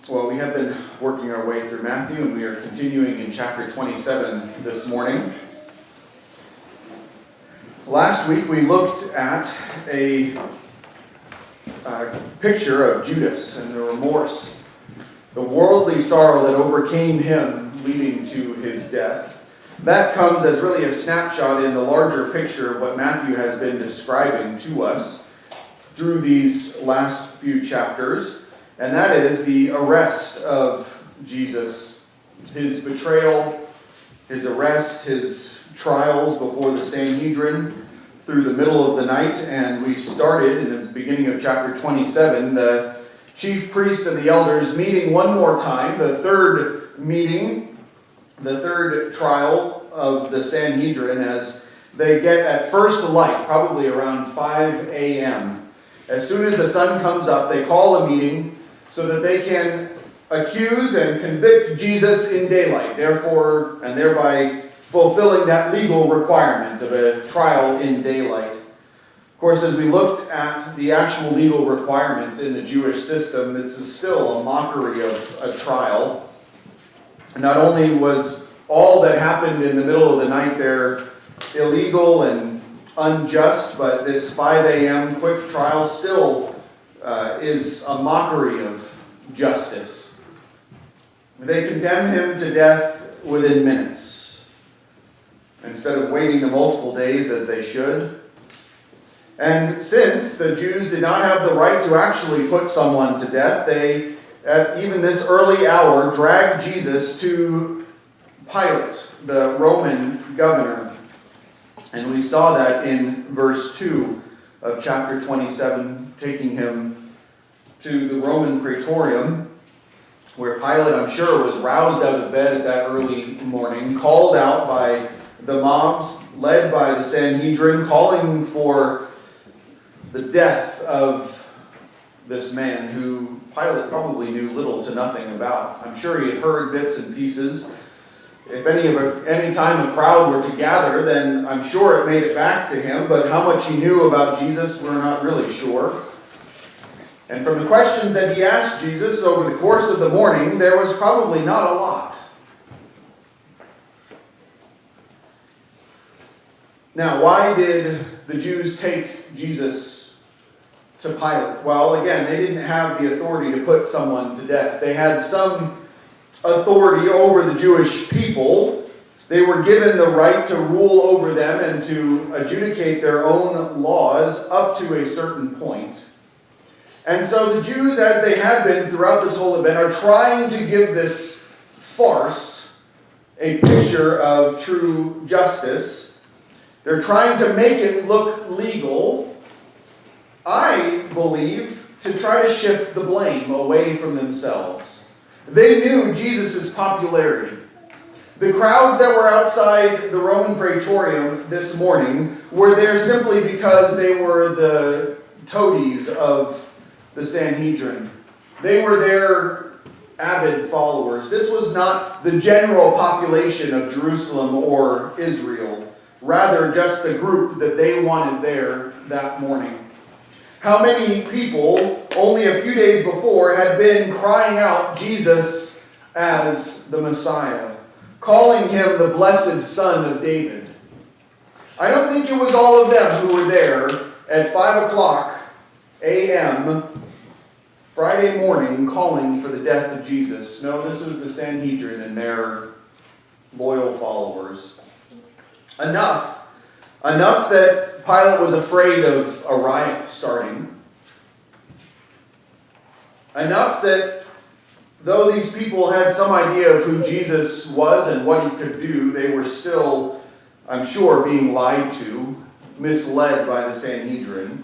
Well, we have been working our way through Matthew, and we are continuing in chapter 27 this morning. Last week we looked at a picture of Judas and the remorse, the worldly sorrow that overcame him, leading to his death. That comes as really a snapshot in the larger picture of what Matthew has been describing to us through these last few chapters. And that is the arrest of Jesus, his betrayal, his arrest, his trials before the Sanhedrin through the middle of the night. And we started in the beginning of chapter 27, the chief priests and the elders meeting one more time, the third meeting, the third trial of the Sanhedrin, as they get at first light, probably around 5 a.m. As soon as the sun comes up, they call a meeting so that they can accuse and convict Jesus in daylight, therefore, and thereby fulfilling that legal requirement of a trial in daylight. Of course, as we looked at the actual legal requirements in the Jewish system, this is still a mockery of a trial. Not only was all that happened in the middle of the night there illegal and unjust, but this 5 a.m. quick trial still is a mockery of justice. They condemn him to death within minutes, instead of waiting the multiple days as they should. And since the Jews did not have the right to actually put someone to death, they, at even this early hour, dragged Jesus to Pilate, the Roman governor. And we saw that in verse 2 of chapter 27, taking him to the Roman praetorium, where Pilate, I'm sure, was roused out of bed at that early morning, called out by the mobs, led by the Sanhedrin, calling for the death of this man who Pilate probably knew little to nothing about. I'm sure he had heard bits and pieces. If any time a crowd were to gather, then I'm sure it made it back to him, but how much he knew about Jesus, we're not really sure. And from the questions that he asked Jesus over the course of the morning, there was probably not a lot. Now, why did the Jews take Jesus to Pilate? Well, again, they didn't have the authority to put someone to death. They had some authority over the Jewish people. They were given the right to rule over them and to adjudicate their own laws up to a certain point. And so the Jews, as they had been throughout this whole event, are trying to give this farce a picture of true justice. They're trying to make it look legal, I believe, to try to shift the blame away from themselves. They knew Jesus' popularity. The crowds that were outside the Roman praetorium this morning were there simply because they were the toadies of the Sanhedrin. They were their avid followers. This was not the general population of Jerusalem or Israel, rather just the group that they wanted there that morning. How many people only a few days before had been crying out Jesus as the Messiah, calling him the blessed Son of David? I don't think it was all of them who were there at 5 o'clock a.m. Friday morning calling for the death of Jesus. No, this was the Sanhedrin and their loyal followers. Enough that Pilate was afraid of a riot starting. Enough that though these people had some idea of who Jesus was and what he could do, they were still, I'm sure, being lied to, misled by the Sanhedrin.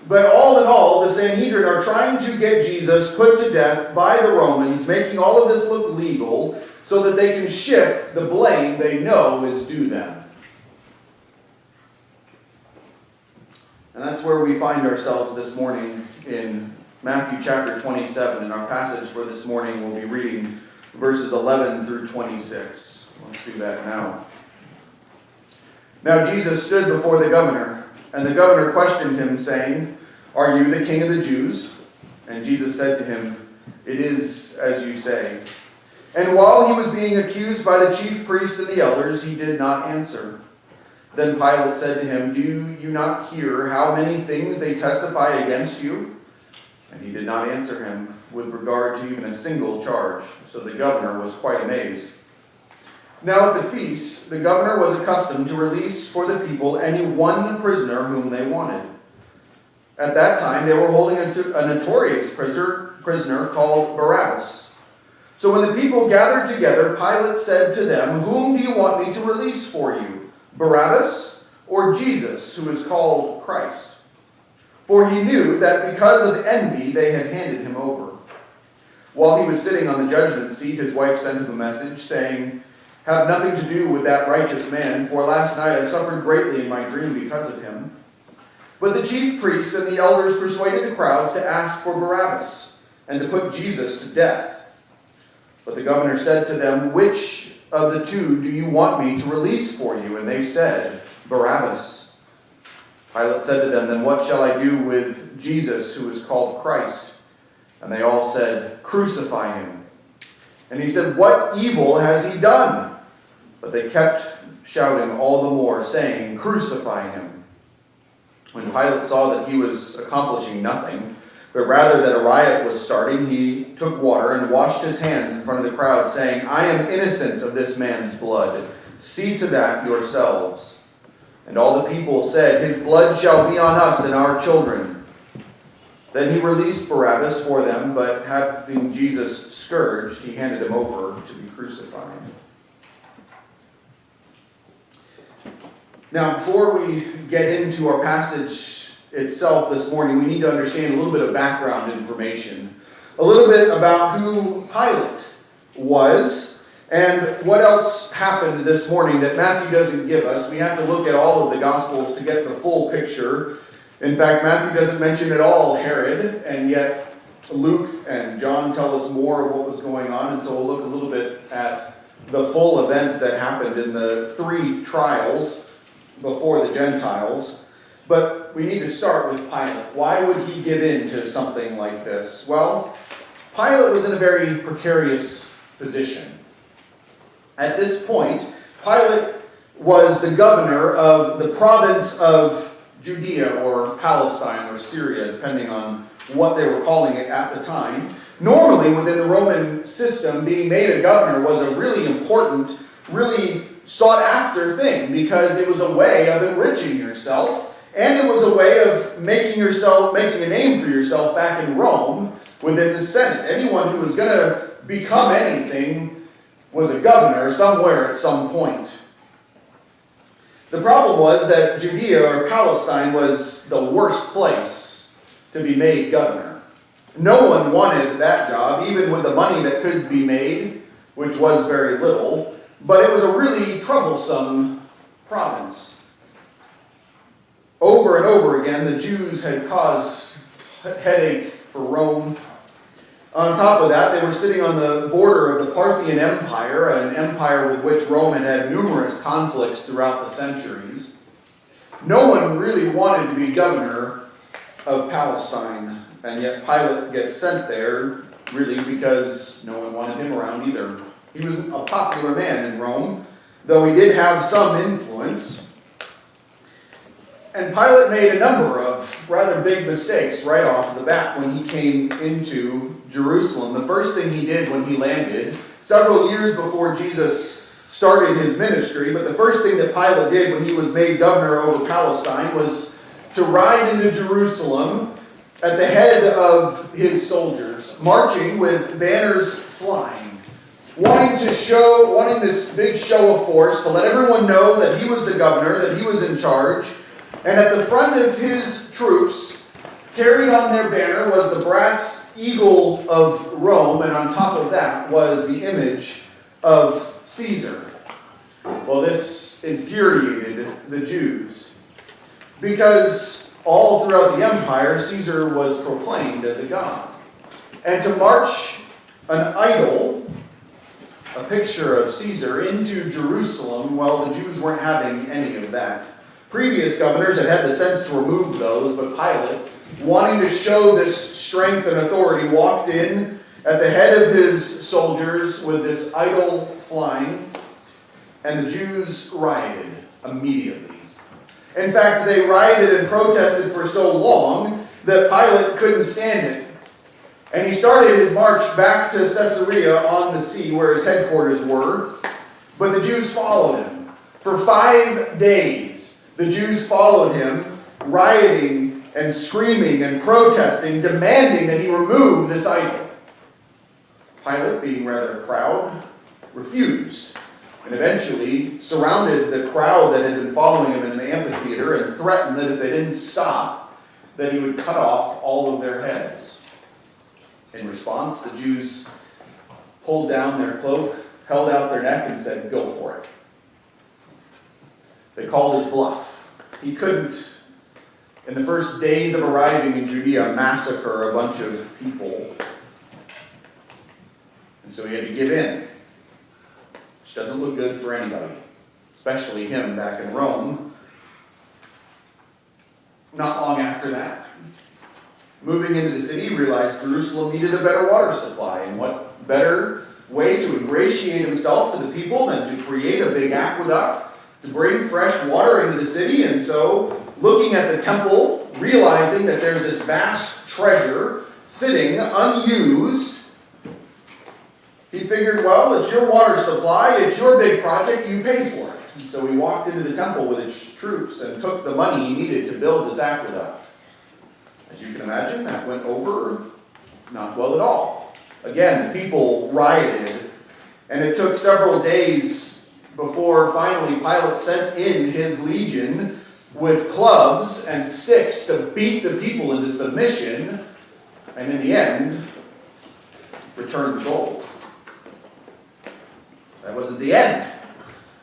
But all in all, the Sanhedrin are trying to get Jesus put to death by the Romans, making all of this look legal so that they can shift the blame they know is due them. And that's where we find ourselves this morning in Matthew chapter 27. In our passage for this morning, we'll be reading verses 11 through 26. Let's do that now. Now Jesus stood before the governor, and the governor questioned him, saying, "Are you the king of the Jews?" And Jesus said to him, It is as you say." And while he was being accused by the chief priests and the elders, he did not answer. Then Pilate said to him, "Do you not hear how many things they testify against you?" And he did not answer him with regard to even a single charge. So the governor was quite amazed. Now at the feast, the governor was accustomed to release for the people any one prisoner whom they wanted. At that time, they were holding a notorious prisoner called Barabbas. So when the people gathered together, Pilate said to them, "Whom do you want me to release for you, Barabbas or Jesus, who is called Christ?" For he knew that because of envy they had handed him over. While he was sitting on the judgment seat, his wife sent him a message, saying, "Have nothing to do with that righteous man, for last night I suffered greatly in my dream because of him." But the chief priests and the elders persuaded the crowds to ask for Barabbas and to put Jesus to death. But the governor said to them, "Which of the two do you want me to release for you?" And they said, "Barabbas." Pilate said to them, "Then what shall I do with Jesus, who is called Christ?" And they all said, "Crucify him." And he said, "What evil has he done?" But they kept shouting all the more, saying, "Crucify him." When Pilate saw that he was accomplishing nothing, but rather that a riot was starting, he took water and washed his hands in front of the crowd, saying, "I am innocent of this man's blood. See to that yourselves." And all the people said, "His blood shall be on us and our children." Then he released Barabbas for them, but having Jesus scourged, he handed him over to be crucified. Now, before we get into our passage itself this morning, we need to understand a little bit of background information. A little bit about who Pilate was and what else happened this morning that Matthew doesn't give us. We have to look at all of the Gospels to get the full picture. In fact, Matthew doesn't mention at all Herod, and yet Luke and John tell us more of what was going on. And so we'll look a little bit at the full event that happened in the 3 trials before the Gentiles. But we need to start with Pilate. Why would he give in to something like this? Well, Pilate was in a very precarious position. At this point, Pilate was the governor of the province of Judea or Palestine or Syria, depending on what they were calling it at the time. Normally, within the Roman system, being made a governor was a really important, really sought-after thing because it was a way of enriching yourself, and it was a way of making a name for yourself back in Rome within the Senate. Anyone who was going to become anything was a governor somewhere at some point. The problem was that Judea or Palestine was the worst place to be made governor. No one wanted that job, even with the money that could be made, which was very little, but it was a really troublesome province. Over and over again, the Jews had caused headache for Rome. On top of that, they were sitting on the border of the Parthian Empire, an empire with which Rome had had numerous conflicts throughout the centuries. No one really wanted to be governor of Palestine, and yet Pilate gets sent there really because no one wanted him around either. He was a popular man in Rome, though he did have some influence. And Pilate made a number of rather big mistakes right off the bat when he came into Jerusalem. The first thing he did when he landed, several years before Jesus started his ministry, but the first thing that Pilate did when he was made governor over Palestine was to ride into Jerusalem at the head of his soldiers, marching with banners flying, wanting this big show of force to let everyone know that he was the governor, that he was in charge. And at the front of his troops, carried on their banner, was the brass eagle of Rome, and on top of that was the image of Caesar. Well, this infuriated the Jews, because all throughout the empire, Caesar was proclaimed as a god. And to march an idol, a picture of Caesar, into Jerusalem, well, the Jews weren't having any of that. Previous governors had had the sense to remove those, but Pilate, wanting to show this strength and authority, walked in at the head of his soldiers with this idol flying, and the Jews rioted immediately. In fact, they rioted and protested for so long that Pilate couldn't stand it. And he started his march back to Caesarea on the sea where his headquarters were, but the Jews followed him. For 5 days, the Jews followed him, rioting and screaming and protesting, demanding that he remove this idol. Pilate, being rather proud, refused, and eventually surrounded the crowd that had been following him in an amphitheater and threatened that if they didn't stop, that he would cut off all of their heads. In response, the Jews pulled down their cloak, held out their neck, and said, "Go for it." They called his bluff. He couldn't, in the first days of arriving in Judea, massacre a bunch of people. And so he had to give in, which doesn't look good for anybody, especially him back in Rome. Not long after that, moving into the city, he realized Jerusalem needed a better water supply. And what better way to ingratiate himself to the people than to create a big aqueduct to bring fresh water into the city? And so, looking at the temple, realizing that there's this vast treasure sitting unused, he figured, well, it's your water supply, it's your big project, you pay for it. And so he walked into the temple with its troops and took the money he needed to build this aqueduct. As you can imagine, that went over not well at all. Again, the people rioted, and it took several days before finally Pilate sent in his legion with clubs and sticks to beat the people into submission, and in the end, returned the gold. That wasn't the end.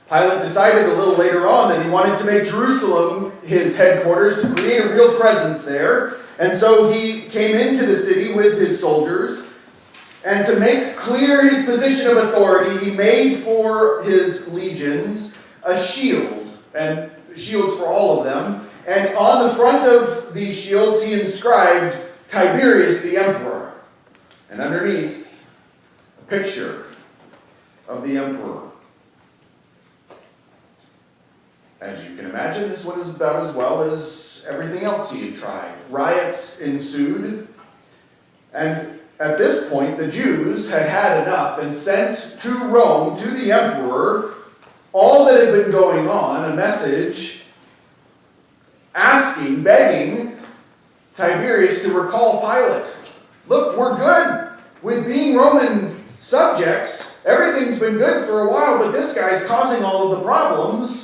Pilate decided a little later on that he wanted to make Jerusalem his headquarters, to create a real presence there. And so he came into the city with his soldiers, and to make clear his position of authority, he made for his legions a shield, and shields for all of them. And on the front of these shields, he inscribed Tiberius the emperor, and underneath, a picture of the emperor. As you can imagine, this went about as well as everything else he had tried. Riots ensued, and at this point, the Jews had had enough and sent to Rome, to the emperor, all that had been going on, a message asking, begging Tiberius to recall Pilate. Look, we're good with being Roman subjects. Everything's been good for a while, but this guy's causing all of the problems.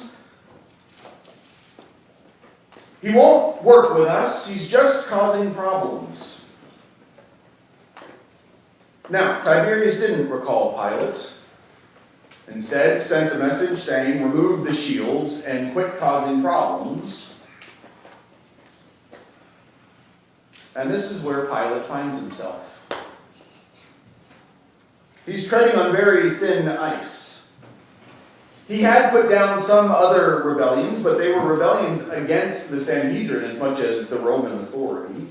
He won't work with us. He's just causing problems. Now, Tiberius didn't recall Pilate. Instead, sent a message saying, remove the shields and quit causing problems. And this is where Pilate finds himself. He's treading on very thin ice. He had put down some other rebellions, but they were rebellions against the Sanhedrin as much as the Roman authority.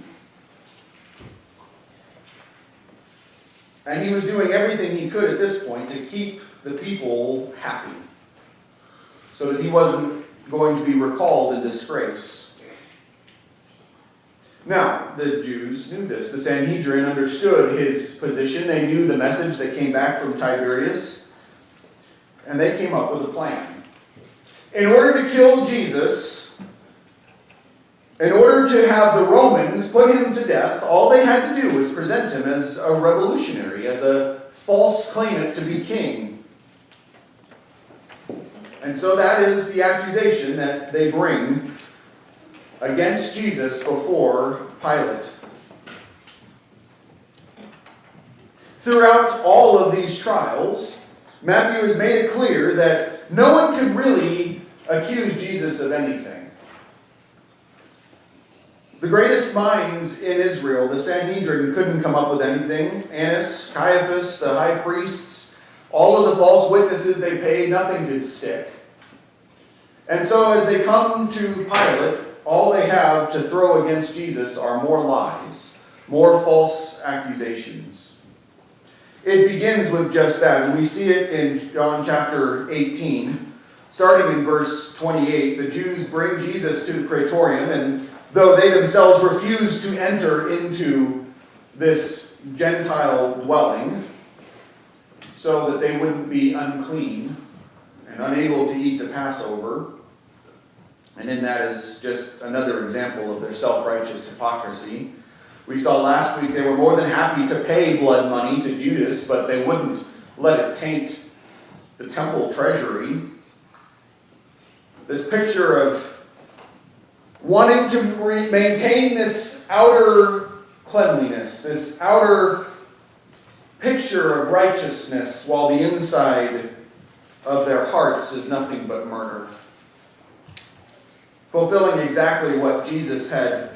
And he was doing everything he could at this point to keep the people happy, so that he wasn't going to be recalled in disgrace. Now, the Jews knew this. The Sanhedrin understood his position. They knew the message that came back from Tiberius. And they came up with a plan. In order to kill Jesus, in order to have the Romans put him to death, all they had to do was present him as a revolutionary, as a false claimant to be king. And so that is the accusation that they bring against Jesus before Pilate. Throughout all of these trials, Matthew has made it clear that no one could really accuse Jesus of anything. The greatest minds in Israel, the Sanhedrin, couldn't come up with anything. Annas, Caiaphas, the high priests, all of the false witnesses they paid, nothing could stick. And so as they come to Pilate, all they have to throw against Jesus are more lies, more false accusations. it begins with just that. And we see it in John chapter 18, starting in verse 28. The Jews bring Jesus to the praetorium, and though they themselves refuse to enter into this Gentile dwelling, so that they wouldn't be unclean and unable to eat the Passover. And in that is just another example of their self-righteous hypocrisy. We saw last week they were more than happy to pay blood money to Judas, but they wouldn't let it taint the temple treasury. This picture of wanting to maintain this outer cleanliness, this outer picture of righteousness, while the inside of their hearts is nothing but murder. Fulfilling exactly what Jesus had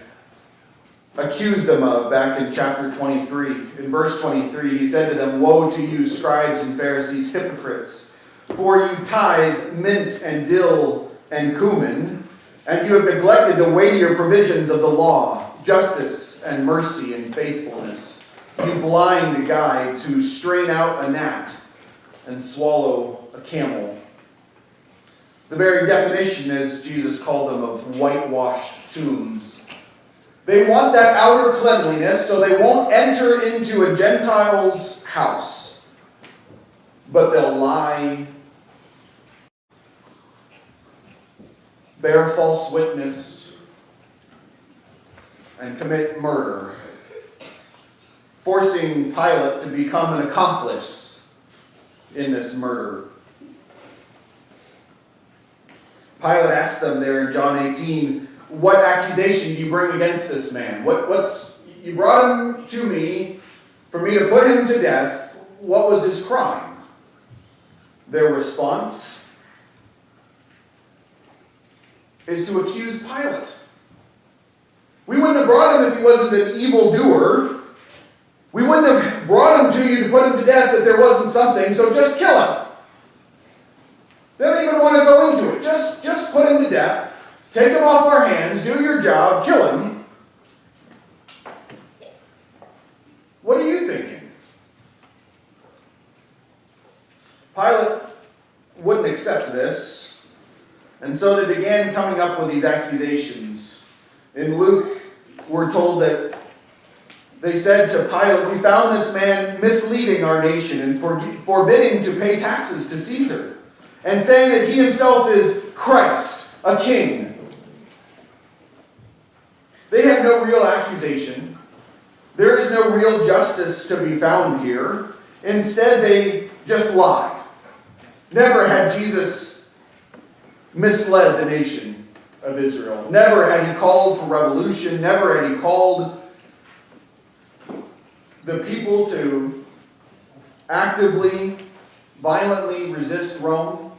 accused them of back in chapter 23. In verse 23, he said to them, "Woe to you, scribes and Pharisees, hypocrites! For you tithe mint and dill and cumin, and you have neglected the weightier provisions of the law, justice and mercy and faithfulness. You blind guides who strain out a gnat and swallow a camel." The very definition, as Jesus called them, of whitewashed tombs. They want that outer cleanliness so they won't enter into a Gentile's house. But they'll lie, bear false witness, and commit murder, forcing Pilate to become an accomplice in this murder. Pilate asked them there in John 18, "What accusation do you bring against this man? You brought him to me for me to put him to death. What was his crime?" Their response is to accuse Pilate. "We wouldn't have brought him if he wasn't an evildoer. We wouldn't have brought him to you to put him to death if there wasn't something, so just kill him." They don't even want to go into it. Just put him to death. Take him off our hands. Do your job. Kill him. What are you thinking? Pilate wouldn't accept this, and so they began coming up with these accusations. In Luke, we're told that they said to Pilate, "We found this man misleading our nation and forbidding to pay taxes to Caesar, and saying that he himself is Christ, a king." They have no real accusation. There is no real justice to be found here. Instead, they just lie. Never had Jesus misled the nation of Israel. Never had he called for revolution. Never had he called the people to actively, violently resist Rome.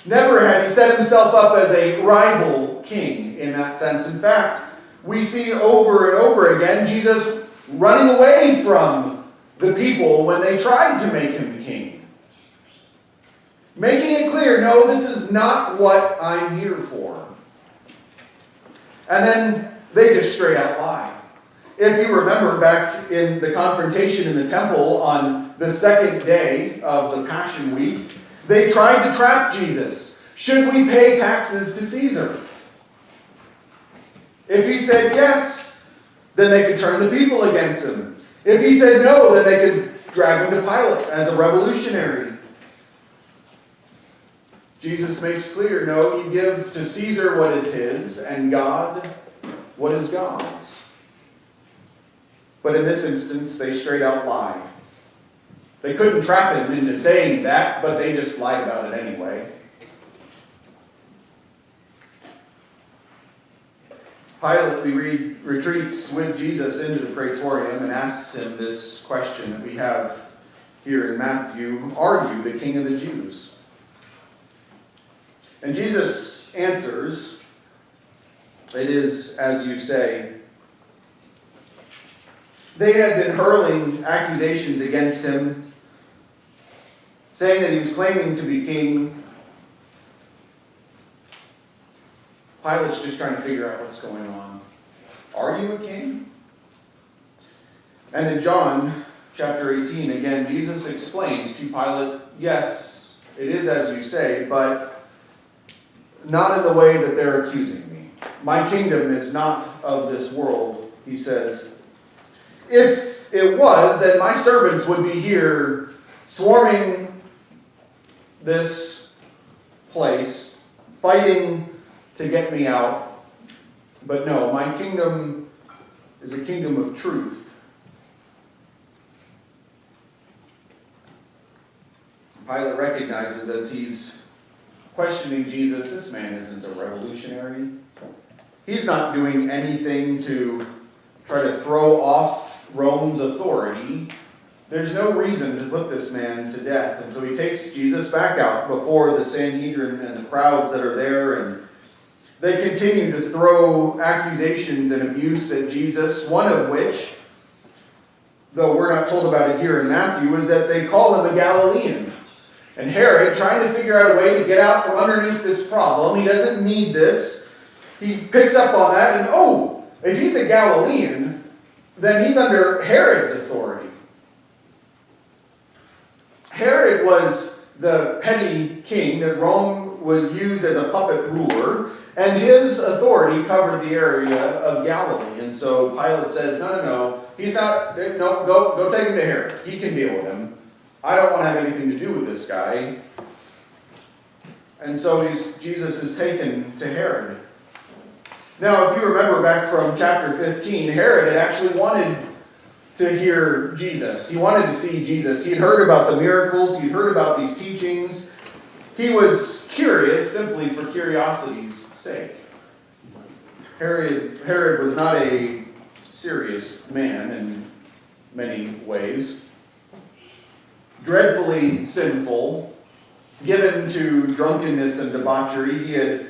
Never had he set himself up as a rival king in that sense. In fact, we see over and over again Jesus running away from the people when they tried to make him king. Making it clear, no, this is not what I'm here for. And then they just straight out lie. If you remember back in the confrontation in the temple on the second day of the Passion Week, they tried to trap Jesus. Should we pay taxes to Caesar? If he said yes, then they could turn the people against him. If he said no, then they could drag him to Pilate as a revolutionary. Jesus makes clear, no, you give to Caesar what is his, and God what is God's. But in this instance, they straight out lie. They couldn't trap him into saying that, but they just lied about it anyway. Pilate, we read, retreats with Jesus into the praetorium and asks him this question that we have here in Matthew: "Are you the King of the Jews?" And Jesus answers, "It is as you say." They had been hurling accusations against him, saying that he was claiming to be king. Pilate's just trying to figure out what's going on. Are you a king? And in John chapter 18, again, Jesus explains to Pilate, yes, it is as you say, but not in the way that they're accusing me. My kingdom is not of this world, he says. If it was, then my servants would be here swarming this place, fighting to get me out. But no, my kingdom is a kingdom of truth. Pilate recognizes as he's questioning Jesus, this man isn't a revolutionary. He's not doing anything to try to throw off Rome's authority. There's no reason to put this man to death. And so he takes Jesus back out before the Sanhedrin and the crowds that are there, and they continue to throw accusations and abuse at Jesus, one of which, though we're not told about it here in Matthew, is that they call him a Galilean. And Herod, trying to figure out a way to get out from underneath this problem, he doesn't need this, he picks up on that, and if he's a Galilean, then he's under Herod's authority. Herod was the petty king that Rome was used as a puppet ruler, and his authority covered the area of Galilee. And so Pilate says, no, he's not, no, go take him to Herod. He can deal with him. I don't want to have anything to do with this guy. And so Jesus is taken to Herod. Now, if you remember back from chapter 15, Herod had actually wanted to hear Jesus. He wanted to see Jesus. He had heard about the miracles. He had heard about these teachings. He was curious simply for curiosity's sake. Herod was not a serious man in many ways. Dreadfully sinful, given to drunkenness and debauchery. He had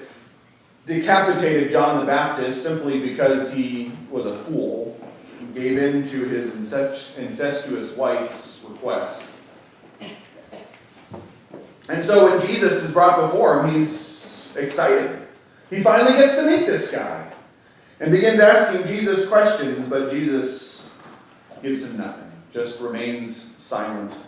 decapitated John the Baptist simply because he was a fool. He gave in to his incestuous wife's request. And so when Jesus is brought before him, he's excited. He finally gets to meet this guy and begins asking Jesus questions, but Jesus gives him nothing, just remains silent.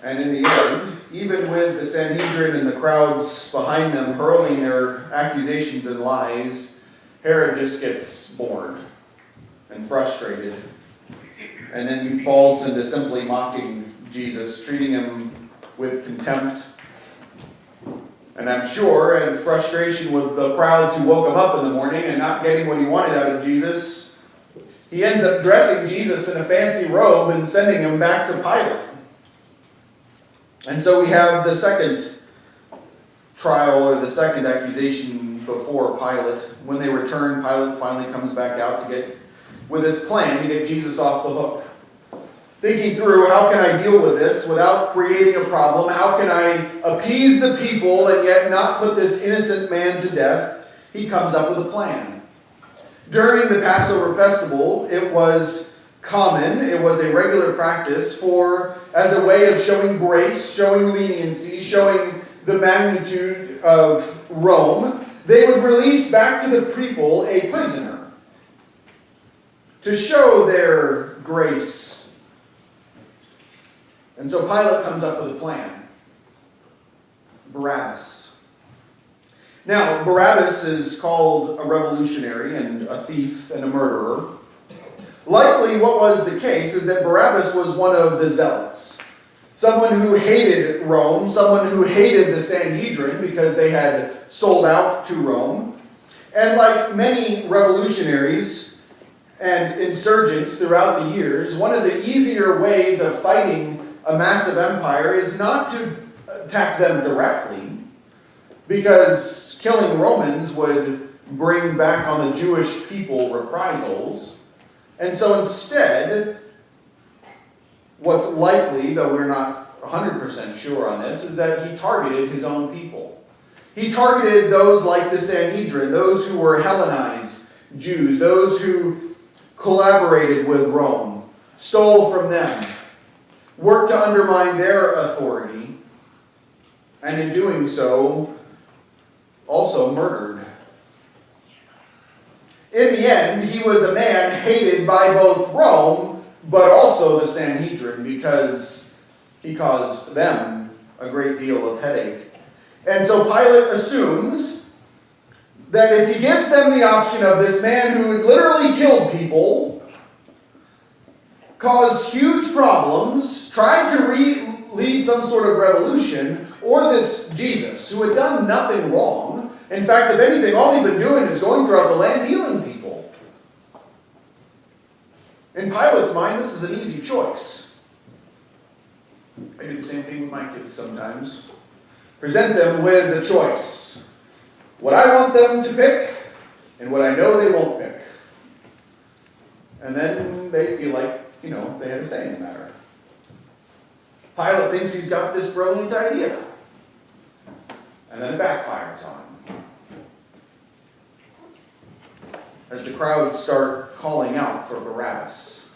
And in the end, even with the Sanhedrin and the crowds behind them hurling their accusations and lies, Herod just gets bored and frustrated. And then he falls into simply mocking Jesus, treating him with contempt. And I'm sure, in frustration with the crowds who woke him up in the morning and not getting what he wanted out of Jesus, he ends up dressing Jesus in a fancy robe and sending him back to Pilate. And so we have the second trial, or the second accusation before Pilate. When they return, Pilate finally comes back out with his plan to get Jesus off the hook. Thinking through, how can I deal with this without creating a problem? How can I appease the people and yet not put this innocent man to death? He comes up with a plan. During the Passover festival, it was common, it was a regular practice as a way of showing grace, showing leniency, showing the magnitude of Rome, they would release back to the people a prisoner to show their grace. And so Pilate comes up with a plan. Barabbas. Now, Barabbas is called a revolutionary and a thief and a murderer. Likely what was the case is that Barabbas was one of the zealots. Someone who hated Rome, someone who hated the Sanhedrin because they had sold out to Rome. And like many revolutionaries and insurgents throughout the years, one of the easier ways of fighting a massive empire is not to attack them directly, because killing Romans would bring back on the Jewish people reprisals. And so instead, what's likely, though we're not 100% sure on this, is that he targeted his own people. He targeted those like the Sanhedrin, those who were Hellenized Jews, those who collaborated with Rome, stole from them, worked to undermine their authority, and in doing so, also murdered. In the end, he was a man hated by both Rome, but also the Sanhedrin, because he caused them a great deal of headache. And so Pilate assumes that if he gives them the option of this man who had literally killed people, caused huge problems, tried to lead some sort of revolution, or this Jesus, who had done nothing wrong. In fact, if anything, all he'd been doing is going throughout the land healing people. In Pilate's mind, this is an easy choice. I do the same thing with my kids sometimes. Present them with a choice. What I want them to pick, and what I know they won't pick. And then they feel like, they had a say in the matter. Pilate thinks he's got this brilliant idea. And then it backfires on him. As the crowds start calling out for Barabbas.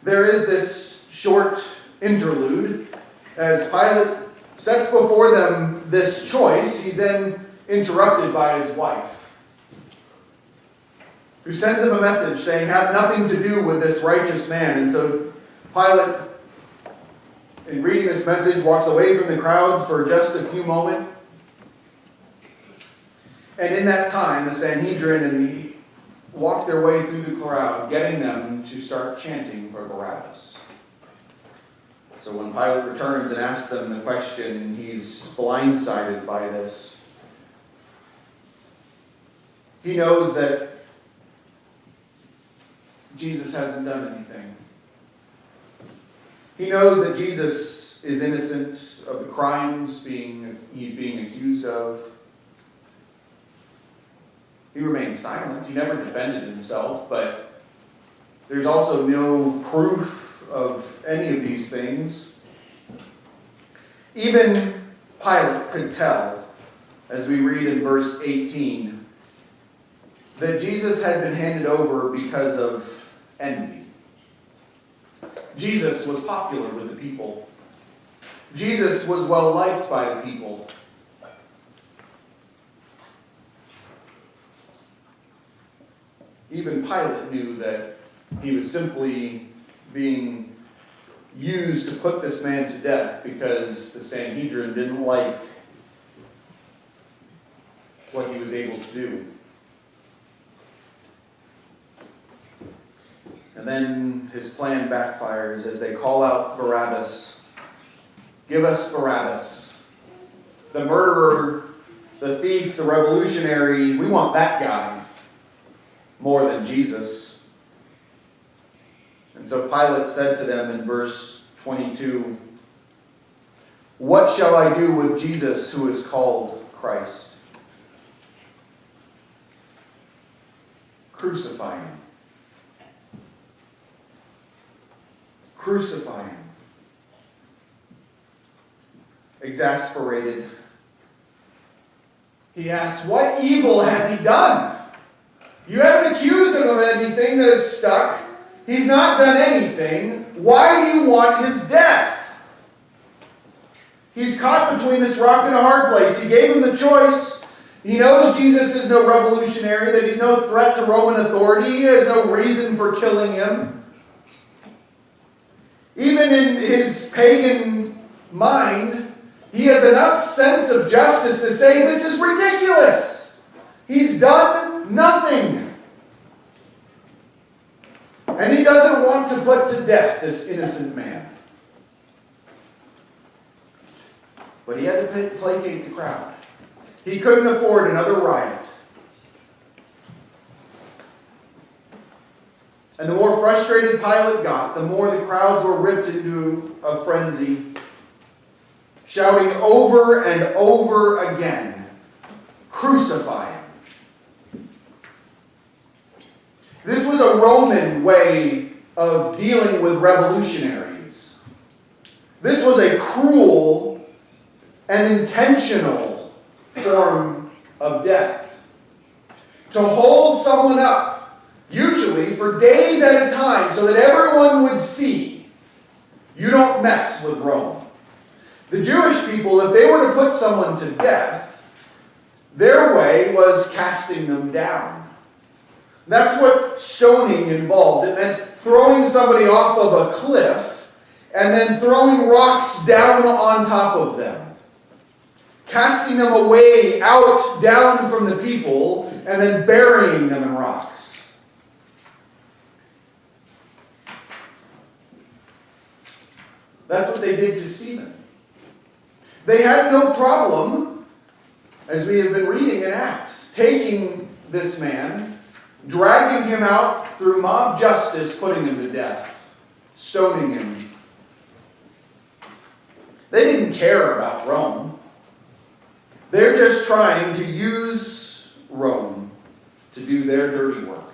There is this short interlude. As Pilate sets before them this choice, he's then interrupted by his wife, who sends him a message saying, have nothing to do with this righteous man. And so Pilate, in reading this message, walks away from the crowds for just a few moments. And in that time, the Sanhedrin walked their way through the crowd, getting them to start chanting for Barabbas. So when Pilate returns and asks them the question, he's blindsided by this. He knows that Jesus hasn't done anything. He knows that Jesus is innocent of the crimes he's being accused of. He remains silent. He never defended himself, but there's also no proof of any of these things. Even Pilate could tell, as we read in verse 18, that Jesus had been handed over because of envy. Jesus was popular with the people. Jesus was well liked by the people. Even Pilate knew that he was simply being used to put this man to death because the Sanhedrin didn't like what he was able to do. And then his plan backfires as they call out Barabbas. Give us Barabbas. The murderer, the thief, the revolutionary, we want that guy more than Jesus. And so Pilate said to them in verse 22, what shall I do with Jesus who is called Christ? Crucify him. Crucify him. Exasperated, he asks, what evil has he done? You haven't accused him of anything that is stuck. He's not done anything. Why do you want his death? He's caught between this rock and a hard place. He gave him the choice. He knows Jesus is no revolutionary, that he's no threat to Roman authority. He has no reason for killing him. Even in his pagan mind, he has enough sense of justice to say this is ridiculous. He's done nothing. And he doesn't want to put to death this innocent man. But he had to placate the crowd. He couldn't afford another riot. And the more frustrated Pilate got, the more the crowds were ripped into a frenzy, shouting over and over again, crucify him. This was a Roman way of dealing with revolutionaries. This was a cruel and intentional form of death. To hold someone up, usually for days at a time, so that everyone would see, you don't mess with Rome. The Jewish people, if they were to put someone to death, Their way was casting them down. That's what stoning involved. It meant throwing somebody off of a cliff and then throwing rocks down on top of them. Casting them away, out, down from the people, and then burying them in rocks. That's what they did to Stephen. They had no problem, as we have been reading in Acts, taking this man, dragging him out through mob justice, putting him to death, stoning him. They didn't care about Rome. They're just trying to use Rome to do their dirty work.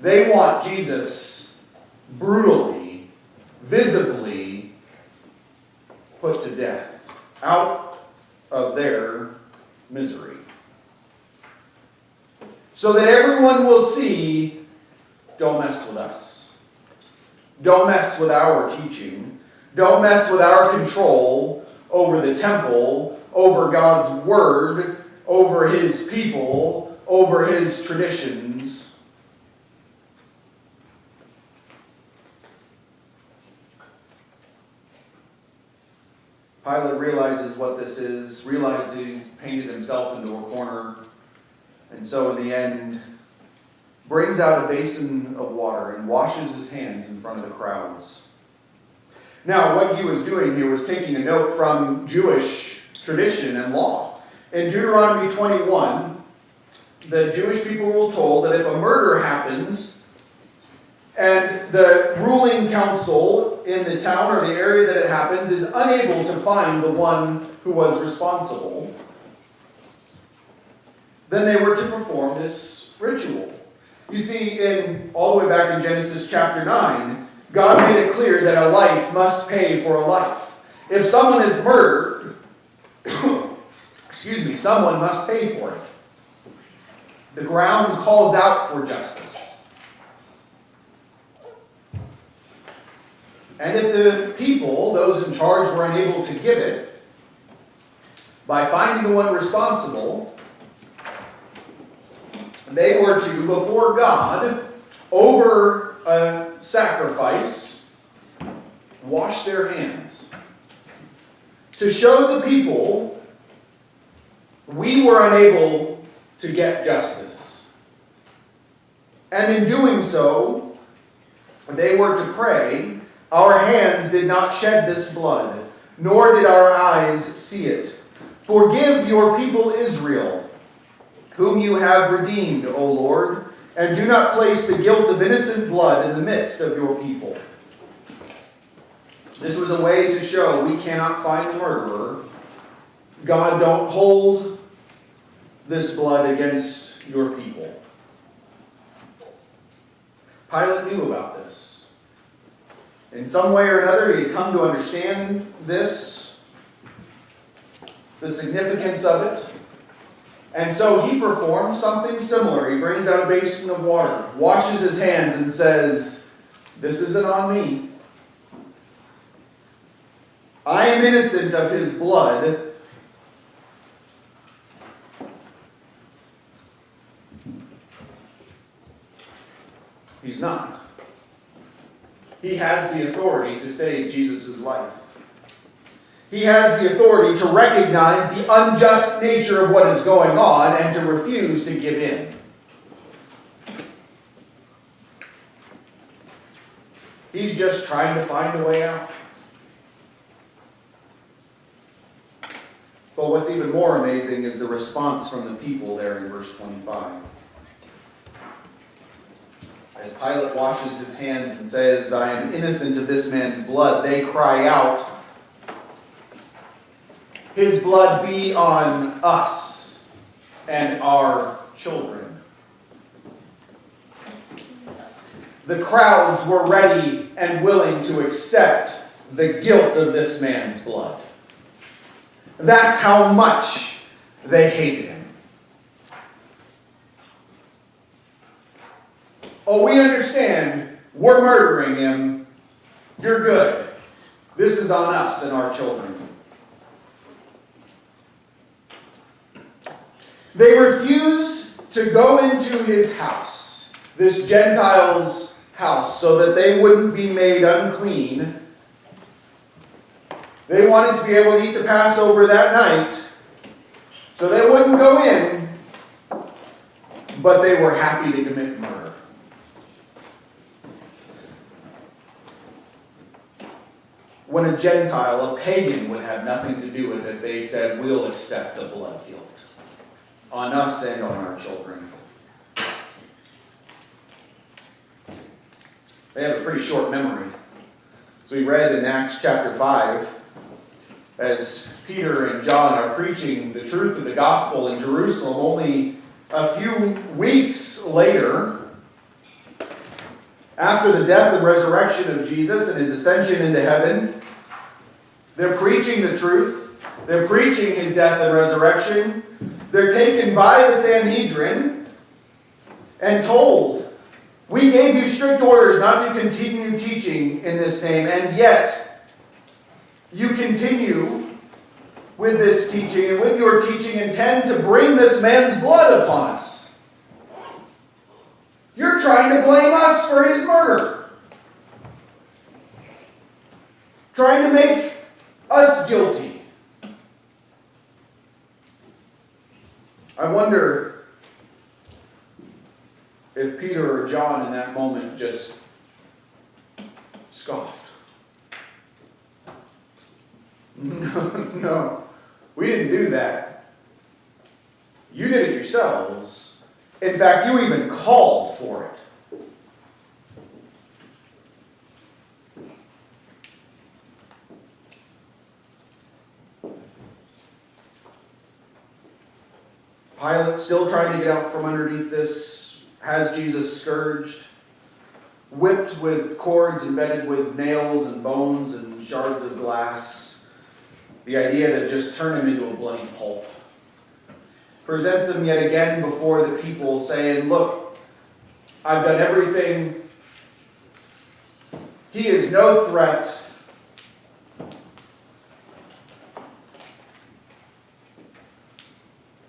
They want Jesus brutally, visibly put to death, out of their misery. So that everyone will see, don't mess with us. Don't mess with our teaching. Don't mess with our control over the temple, over God's word, over his people, over his traditions. Pilate realizes what this is, realized he's painted himself into a corner, and so in the end, brings out a basin of water and washes his hands in front of the crowds. Now, what he was doing here was taking a note from Jewish tradition and law. In Deuteronomy 21, the Jewish people were told that if a murder happens and the ruling council in the town or the area that it happens is unable to find the one who was responsible, then they were to perform this ritual. You see, all the way back in Genesis chapter 9, God made it clear that a life must pay for a life. If someone is murdered, someone must pay for it. The ground calls out for justice. And if the people, those in charge, were unable to give it, by finding the one responsible, they were to, before God, over a sacrifice, wash their hands. To show the people we were unable to get justice. And in doing so, they were to pray, our hands did not shed this blood, nor did our eyes see it. Forgive your people Israel, whom you have redeemed, O Lord, and do not place the guilt of innocent blood in the midst of your people. This was a way to show we cannot find the murderer. God, don't hold this blood against your people. Pilate knew about this. In some way or another, he had come to understand this, the significance of it. And so he performs something similar. He brings out a basin of water, washes his hands, and says, this isn't on me. I am innocent of his blood. He's not. He has the authority to save Jesus' life. He has the authority to recognize the unjust nature of what is going on and to refuse to give in. He's just trying to find a way out. But what's even more amazing is the response from the people there in verse 25. As Pilate washes his hands and says, I am innocent of this man's blood, they cry out, his blood be on us and our children. The crowds were ready and willing to accept the guilt of this man's blood. That's how much they hated him. Oh, we understand. We're murdering him. You're good. This is on us and our children. They refused to go into his house, this Gentile's house, so that they wouldn't be made unclean. They wanted to be able to eat the Passover that night, so they wouldn't go in, but they were happy to commit murder. When a Gentile, a pagan, would have nothing to do with it, they said, we'll accept the blood guilt on us and on our children. They have a pretty short memory. So we read in Acts chapter 5, as Peter and John are preaching the truth of the gospel in Jerusalem, only a few weeks later, after the death and resurrection of Jesus and his ascension into heaven, they're preaching the truth. They're preaching his death and resurrection. They're taken by the Sanhedrin and told, we gave you strict orders not to continue teaching in this name, and yet you continue with this teaching, and with your teaching intend to bring this man's blood upon us. You're trying to blame us for his murder. Trying to make us guilty. I wonder if Peter or John in that moment just scoffed. No, we didn't do that. You did it yourselves. In fact, you even called for it. Pilate, still trying to get out from underneath this, has Jesus scourged, whipped with cords embedded with nails and bones and shards of glass. The idea to just turn him into a bloody pulp. Presents him yet again before the people, saying, look, I've done everything. He is no threat.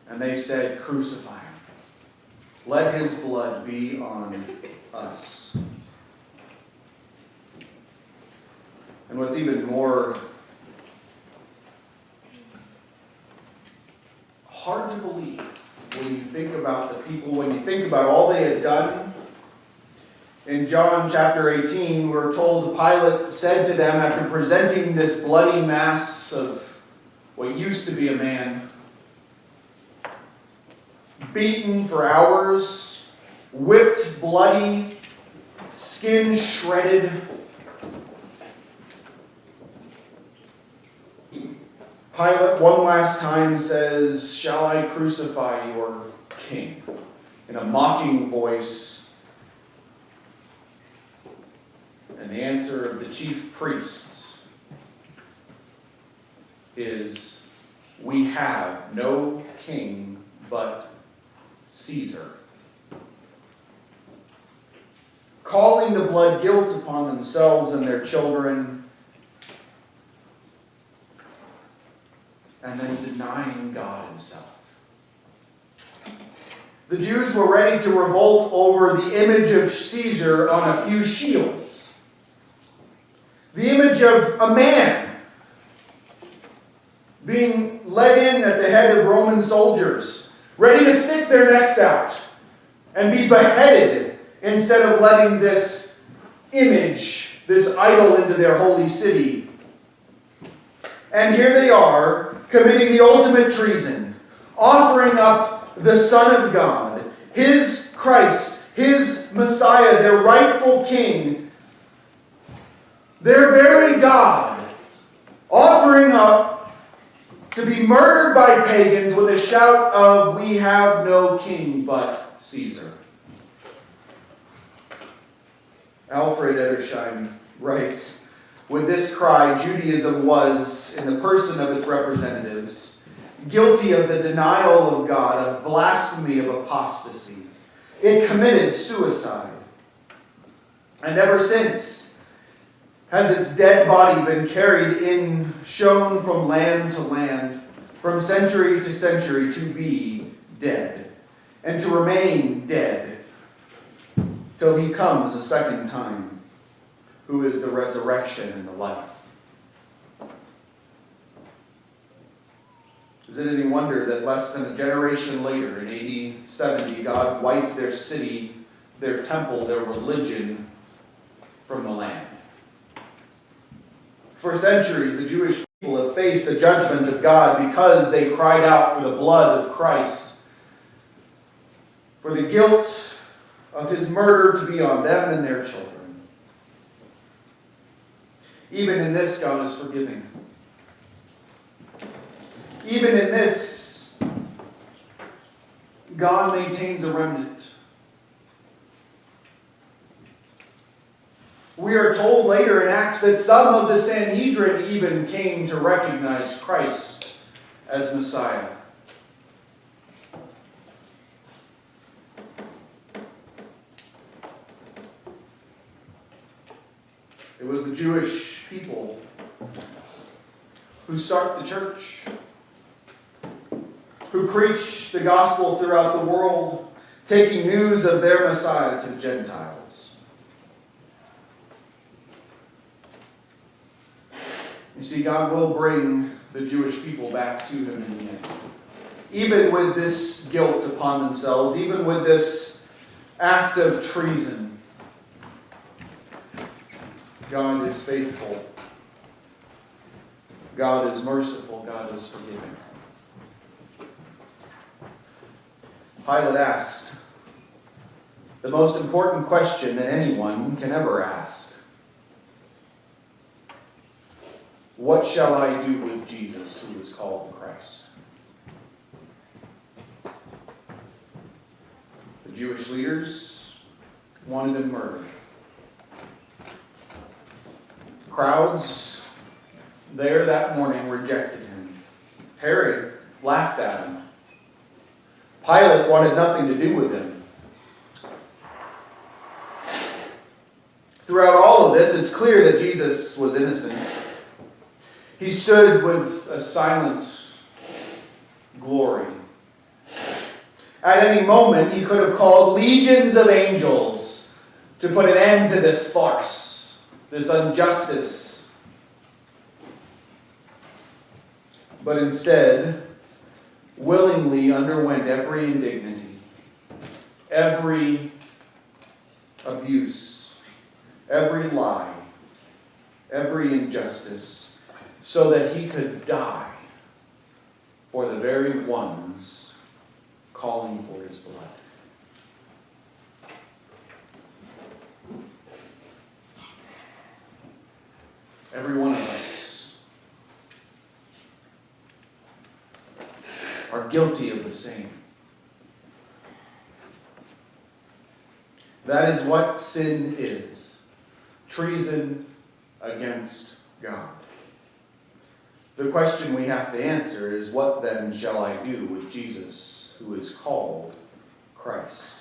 And they said, crucify him. Let his blood be on us. And what's even more hard to believe when you think about the people, when you think about all they had done. In John chapter 18, we're told Pilate said to them after presenting this bloody mass of what used to be a man, beaten for hours, whipped bloody, skin shredded. Pilate one last time says, shall I crucify your king? In a mocking voice. And the answer of the chief priests is, we have no king but Caesar. Calling the blood guilt upon themselves and their children, and then denying God himself. The Jews were ready to revolt over the image of Caesar on a few shields. The image of a man being led in at the head of Roman soldiers, ready to stick their necks out and be beheaded instead of letting this image, this idol, into their holy city. And here they are, committing the ultimate treason, offering up the Son of God, his Christ, his Messiah, their rightful King, their very God, offering up to be murdered by pagans with a shout of, we have no king but Caesar. Alfred Edersheim writes, with this cry, Judaism was, in the person of its representatives, guilty of the denial of God, of blasphemy, of apostasy. It committed suicide. And ever since has its dead body been carried in, shown from land to land, from century to century, to be dead, and to remain dead till he comes a second time, who is the resurrection and the life. Is it any wonder that less than a generation later, in AD 70, God wiped their city, their temple, their religion from the land? For centuries, the Jewish people have faced the judgment of God because they cried out for the blood of Christ, for the guilt of his murder to be on them and their children. Even in this, God is forgiving. Even in this, God maintains a remnant. We are told later in Acts that some of the Sanhedrin even came to recognize Christ as Messiah. It was the Jewish people who start the church, who preach the gospel throughout the world, taking news of their Messiah to the Gentiles. You see, God will bring the Jewish people back to him in the end. Even with this guilt upon themselves, even with this act of treason, God is faithful. God is merciful. God is forgiving. Pilate asked the most important question that anyone can ever ask. What shall I do with Jesus, who is called the Christ? The Jewish leaders wanted him murdered. Crowds there that morning rejected him. Herod laughed at him. Pilate wanted nothing to do with him. Throughout all of this, it's clear that Jesus was innocent. He stood with a silent glory. At any moment, he could have called legions of angels to put an end to this farce, this injustice. But instead, willingly underwent every indignity, every abuse, every lie, every injustice, so that he could die for the very ones calling for his blood. Every one of us are guilty of the same. That is what sin is. Treason against God. The question we have to answer is, what then shall I do with Jesus, who is called Christ?